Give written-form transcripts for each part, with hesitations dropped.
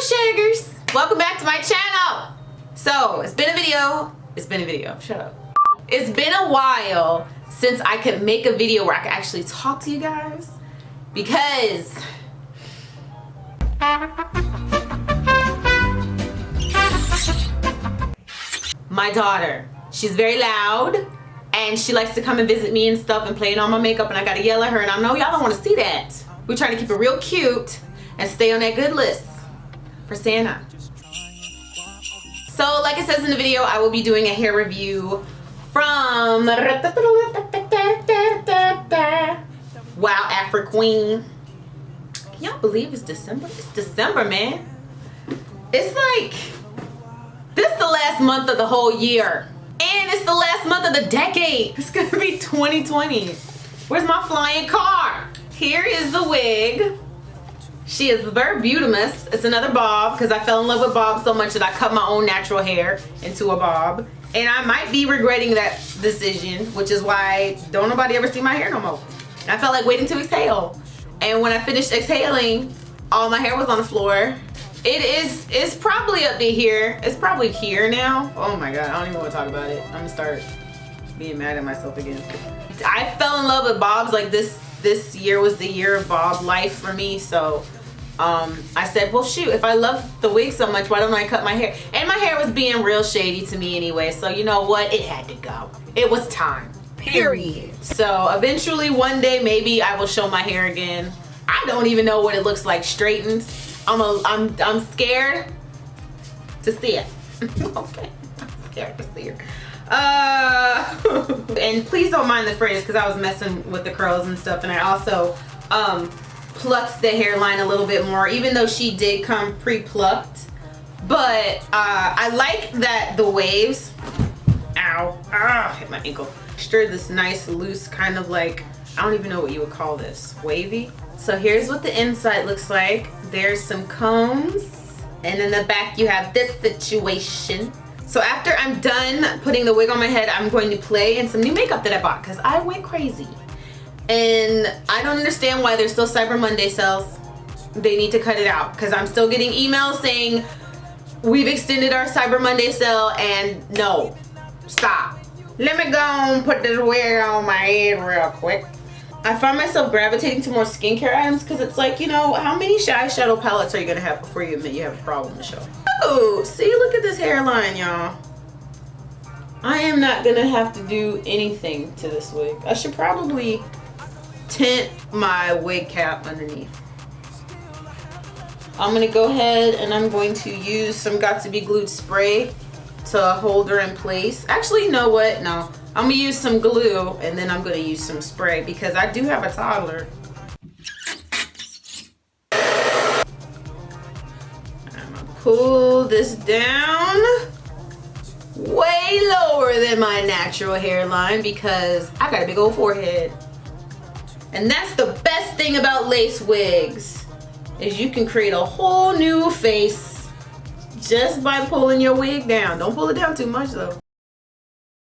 Shaggers, welcome back to my channel. So it's been a video, shut up. It's been a while since I could make a video where I could actually talk to you guys, because my daughter, she's very loud and she likes to come and visit me and stuff and playing on my makeup, and I gotta yell at her, and I know y'all don't want to see that. We're trying to keep it real cute and stay on that good list for Santa. So like it says in the video, I will be doing a hair review from WowAfrican. Can y'all believe it's December? It's December, man. It's like, this is the last month of the whole year. And it's the last month of the decade. It's gonna be 2020. Where's my flying car? Here is the wig. She is very beautiful. It's another bob, because I fell in love with bobs so much that I cut my own natural hair into a bob. And I might be regretting that decision, which is why don't nobody ever see my hair no more. I felt like waiting to exhale. And when I finished exhaling, all my hair was on the floor. It's probably up to here. It's probably here now. Oh my God, I don't even want to talk about it. I'm gonna start being mad at myself again. I fell in love with bobs. Like this year was the year of bob life for me. So I said, well shoot, if I love the wig so much, why don't I cut my hair? And my hair was being real shady to me anyway. So you know what? It had to go. It was time. Period. So eventually one day maybe I will show my hair again. I don't even know what it looks like straightened. I'm scared to see it. Okay, I'm scared to see it. And please don't mind the frizz, because I was messing with the curls and stuff, and I also plucked the hairline a little bit more, even though she did come pre-plucked. But I like that the waves, ow, hit my ankle, stirred this nice loose kind of like, I don't even know what you would call this, wavy. So here's what the inside looks like. There's some combs, and in the back you have this situation. So after I'm done putting the wig on my head, I'm going to play in some new makeup that I bought, because I went crazy. And I don't understand why there's still Cyber Monday sales. They need to cut it out, because I'm still getting emails saying we've extended our Cyber Monday sale, and no, stop. Let me go and put this wig on my head real quick. I find myself gravitating to more skincare items, because it's like, you know, how many eyeshadow palettes are you gonna have before you admit you have a problem to show? Oh, see, look at this hairline, y'all. I am not gonna have to do anything to this wig. I should probably tint my wig cap underneath. I'm gonna go ahead and I'm going to use some Got to Be Glued spray to hold her in place. Actually, you know what? No. I'm gonna use some glue, and then I'm gonna use some spray, because I do have a toddler. I'm gonna pull this down way lower than my natural hairline, because I got a big old forehead. And that's the best thing about lace wigs, is you can create a whole new face just by pulling your wig down. Don't pull it down too much though.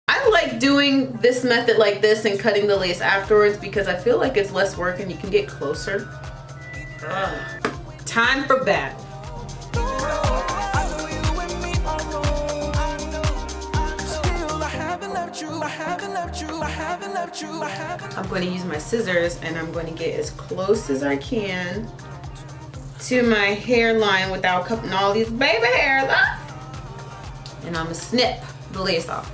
I like doing this method like this and cutting the lace afterwards, because I feel like it's less work and you can get closer. Ugh. Time for battle. I'm going to use my scissors, and I'm going to get as close as I can to my hairline without cutting all these baby hairs off. And I'm going to snip the lace off.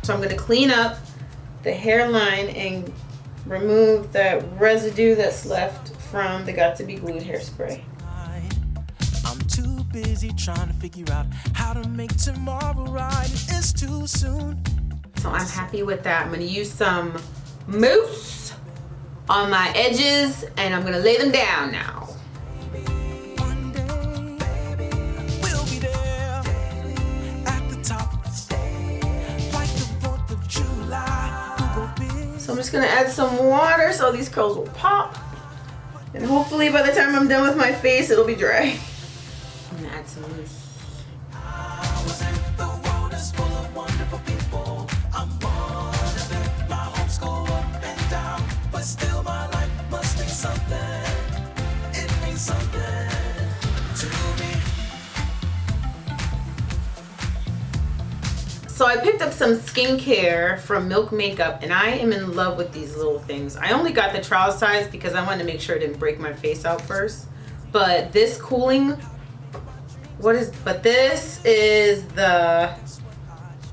So I'm going to clean up the hairline and remove the residue that's left from the Got to Be Glued hairspray. I'm too busy trying to figure out how to make tomorrow right. It's too soon. So I'm happy with that. I'm going to use some mousse on my edges, and I'm going to lay them down now. So I'm just gonna add some water so these curls will pop. And hopefully by the time I'm done with my face, it'll be dry. gonna add some loose. The world is full of wonderful people. I'm one of it. My hopes go up and down, but still my life must mean something. It means something to me. So I picked up some skincare from Milk Makeup, and I am in love with these little things. I only got the trial size because I wanted to make sure it didn't break my face out first. But this cooling, this is the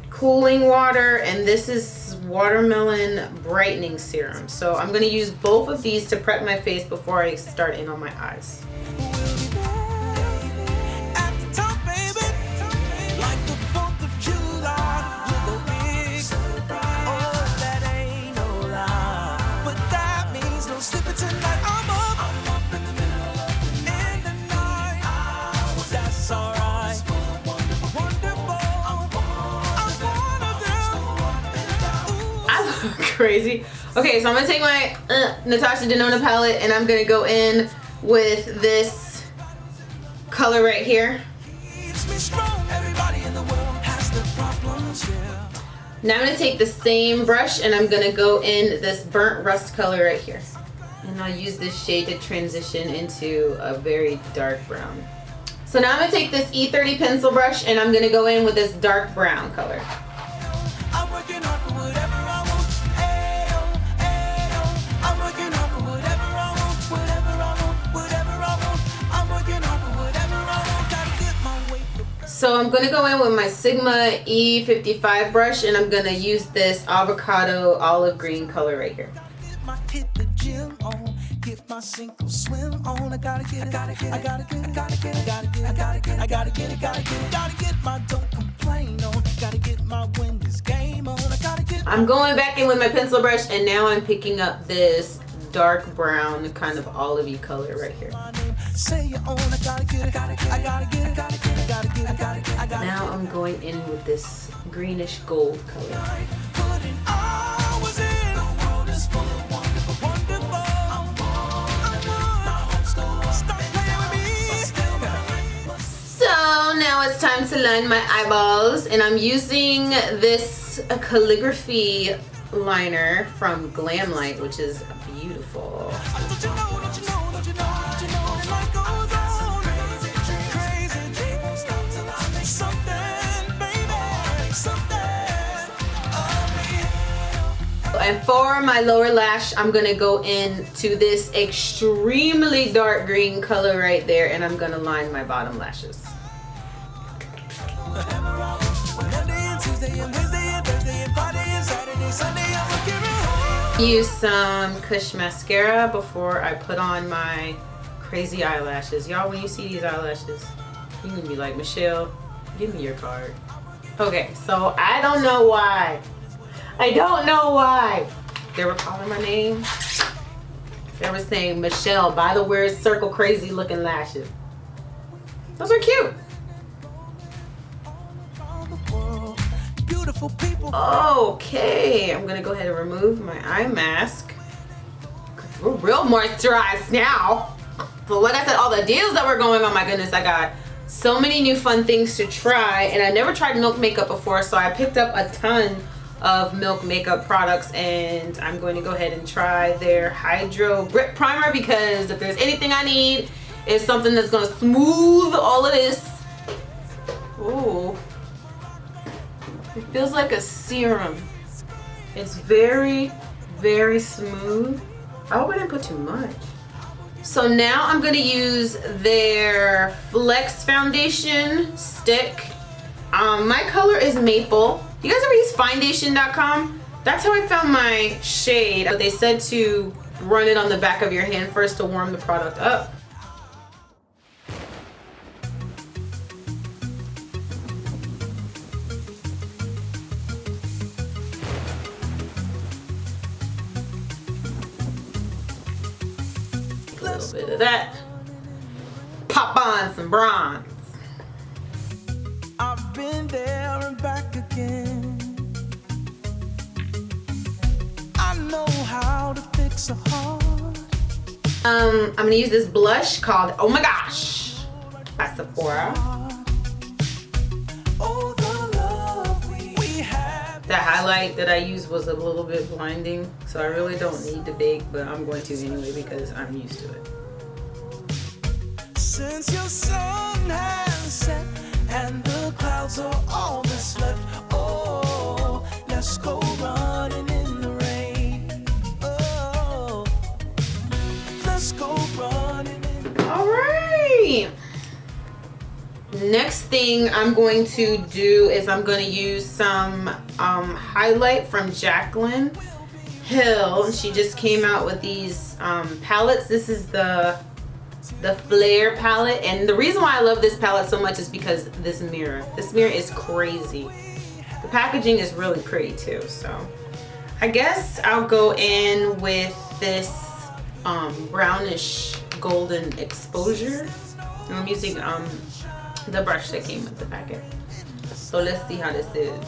cooling water, and this is watermelon brightening serum. So I'm gonna use both of these to prep my face before I start in on my eyes. Crazy. Okay, so I'm gonna take my Natasha Denona palette, and I'm gonna go in with this color right here. Now I'm gonna take the same brush, and I'm gonna go in this burnt rust color right here, and I'll use this shade to transition into a very dark brown. So now I'm gonna take this E30 pencil brush, and I'm gonna go in with this dark brown color. I'm working hard for whatever I want. I'm working hard for whatever I want, whatever I want, whatever I want. I'm working hard for whatever I want. Gotta get my weight. So I'm gonna go in with my Sigma E55 brush, and I'm gonna use this avocado olive green color right here. Hit the gym on, get my single swim on. I gotta get it, I gotta get my don't complain on. Gotta get my win this game on. I gotta get. I'm going back in with my pencil brush, and now I'm picking up this dark brown kind of olivey color right here. Now I'm going in with this greenish gold color. So now it's time to line my eyeballs, and I'm using this Calligraphy liner from Glamlight, which is beautiful. And for my lower lash, I'm gonna go into this extremely dark green color right there, and I'm gonna line my bottom lashes. Use some KUSH mascara before I put on my crazy eyelashes. Y'all, when you see these eyelashes, you're gonna be like, Michelle, give me your card. Okay, so I don't know why they were calling my name. They were saying, Michelle, buy the weird circle crazy looking lashes. Those are cute. Okay, I'm gonna go ahead and remove my eye mask. We're real moisturized now. But like I said, all the deals that were going on, my goodness, I got so many new fun things to try, and I never tried Milk Makeup before, so I picked up a ton of Milk Makeup products, and I'm going to go ahead and try their Hydro Grip Primer, because if there's anything I need, it's something that's gonna smooth all of this. Ooh. It feels like a serum. It's very, very smooth. I hope I didn't put too much. So now I'm gonna use their Flex Foundation stick. My color is Maple. You guys ever use Findation.com? That's how I found my shade. But they said to run it on the back of your hand first to warm the product up. A little bit of that. Pop on some bronze. I've been there and back again. I know how to fix a heart. I'm gonna use this blush called Oh My Gosh. by Sephora. Oh, the love we have. That highlight that I used was a little bit blinding, so I really don't need to bake, but I'm going to anyway because I'm used to it. Since your sun has set and the clouds are all that's left, oh, let's go running in the rain. Oh, let's go running in. All right. Next thing I'm going to do is I'm going to use some highlight from Jaclyn Hill. She just came out with these palettes. This is the Flare palette, and the reason why I love this palette so much is because this mirror is crazy. The packaging is really pretty too, so I guess I'll go in with this brownish golden exposure. And I'm using the brush that came with the packet, so let's see how this is.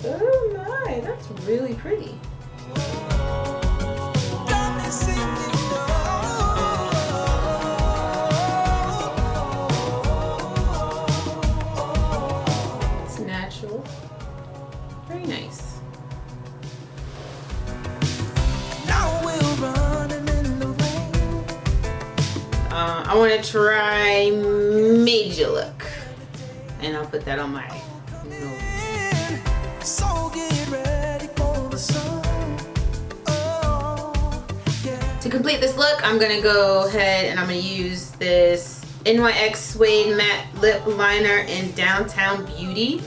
Oh my, that's really pretty. It's natural. Very nice. Now we're running in the rain. I want to try Major Look, and I'll put that on my nose. So get ready for the sun. Oh, yeah. To complete this look, I'm gonna go ahead and I'm gonna use this NYX Suede Matte Lip Liner in Downtown Beauty.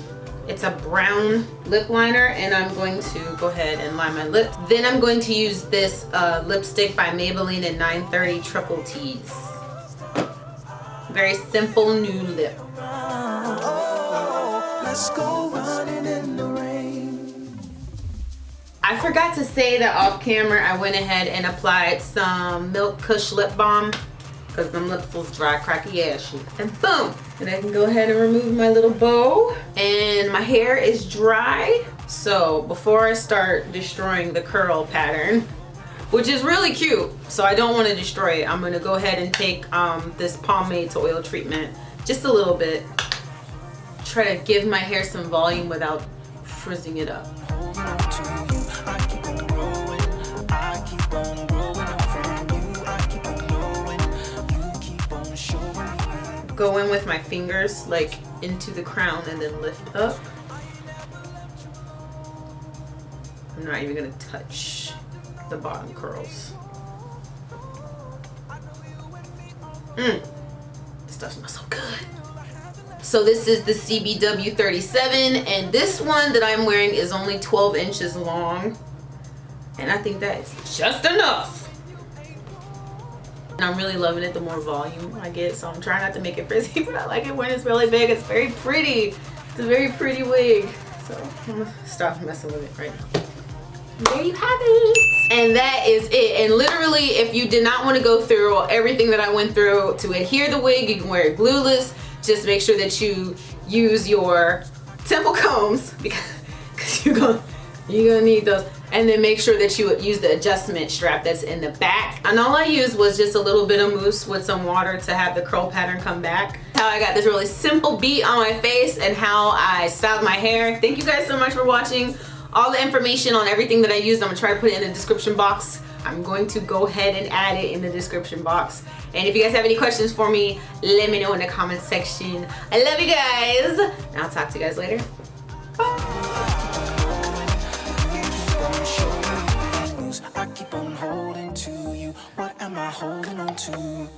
It's a brown lip liner, and I'm going to go ahead and line my lips. Then I'm going to use this lipstick by Maybelline in 930 Triple T's. Very simple nude lip. Oh, let's go running in the rain. I forgot to say that off camera I went ahead and applied some Milk KUSH lip balm because them lips was dry, cracky, ashy. And boom! And I can go ahead and remove my little bow. And my hair is dry. So before I start destroying the curl pattern, which is really cute, so I don't want to destroy it, I'm going to go ahead and take this pomade to oil treatment just a little bit. Try to give my hair some volume without frizzing it up. Holding on to you, I keep on growing. I keep on growing up from you. I keep on growing. You keep on showing me. Go in with my fingers like into the crown and then lift up. I'm not even going to touch the bottom curls. This stuff smells so good. So this is the CBW 37, and this one that I'm wearing is only 12 inches long, and I think that is just enough. And I'm really loving it the more volume I get, so I'm trying not to make it frizzy, but I like it when it's really big. It's very pretty. It's a very pretty wig. So I'm gonna stop messing with it right now. And there you have it. And that is it. And literally, if you did not want to go through everything that I went through to adhere the wig, you can wear it glueless. Just make sure that you use your temple combs because you're gonna need those. And then make sure that you use the adjustment strap that's in the back. And all I used was just a little bit of mousse with some water to have the curl pattern come back. How I got this really simple beat on my face and how I styled my hair. Thank you guys so much for watching. All the information on everything that I used, I'm gonna try to put it in the description box. I'm going to go ahead and add it in the description box. And if you guys have any questions for me, let me know in the comment section. I love you guys. And I'll talk to you guys later. Bye. I keep on holding to you. What am I holding on to?